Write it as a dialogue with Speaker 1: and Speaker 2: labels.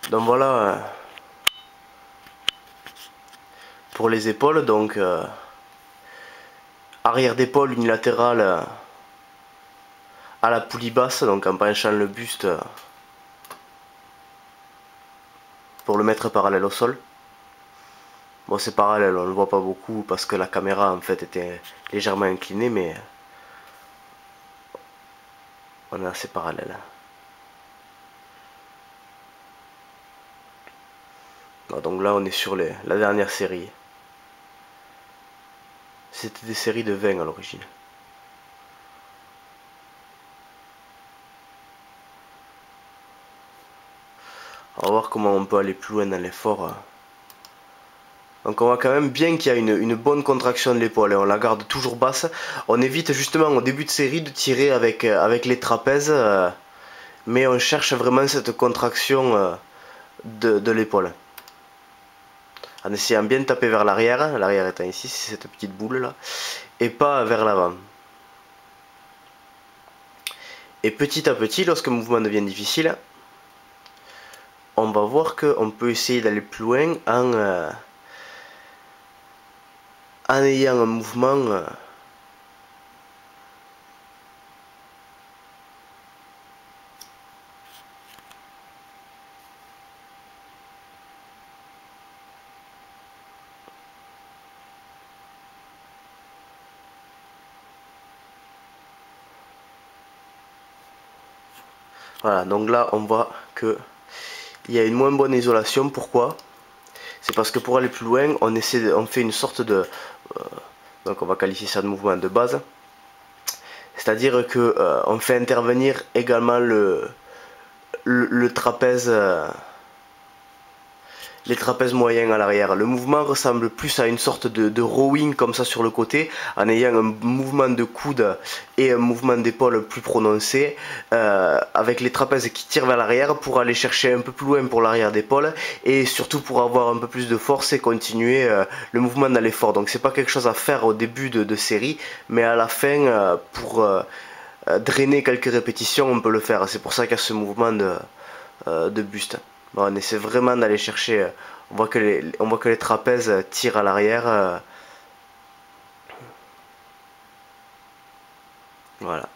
Speaker 1: Donc voilà pour les épaules. Donc arrière d'épaule unilatérale à la poulie basse, donc en penchant le buste pour le mettre parallèle au sol. Bon, c'est parallèle, on ne le voit pas beaucoup parce que la caméra en fait était légèrement inclinée, mais on est assez parallèle. Donc là on est sur la dernière série. C'était des séries de 20 à l'origine. On va voir comment on peut aller plus loin dans l'effort. Donc on voit quand même bien qu'il y a une bonne contraction de l'épaule, on la garde toujours basse. On évite justement au début de série de tirer avec les trapèzes, mais on cherche vraiment cette contraction de l'épaule. En essayant bien de taper vers l'arrière étant ici, c'est cette petite boule là, et pas vers l'avant. Et petit à petit, lorsque le mouvement devient difficile, on va voir qu'on peut essayer d'aller plus loin en ayant un mouvement voilà, donc là on voit que il y a une moins bonne isolation. Pourquoi? C'est parce que pour aller plus loin, on fait une sorte de... donc on va qualifier ça de mouvement de base. C'est-à-dire que on fait intervenir également le trapèze... les trapèzes moyens à l'arrière. Le mouvement ressemble plus à une sorte de rowing comme ça sur le côté, en ayant un mouvement de coude et un mouvement d'épaule plus prononcé, avec les trapèzes qui tirent vers l'arrière pour aller chercher un peu plus loin pour l'arrière d'épaule, et surtout pour avoir un peu plus de force et continuer le mouvement dans l'effort. Donc c'est pas quelque chose à faire au début de série, mais à la fin, pour drainer quelques répétitions, on peut le faire. C'est pour ça qu'il y a ce mouvement de buste. Bon, on essaie vraiment d'aller chercher. On voit que les trapèzes tirent à l'arrière. Voilà.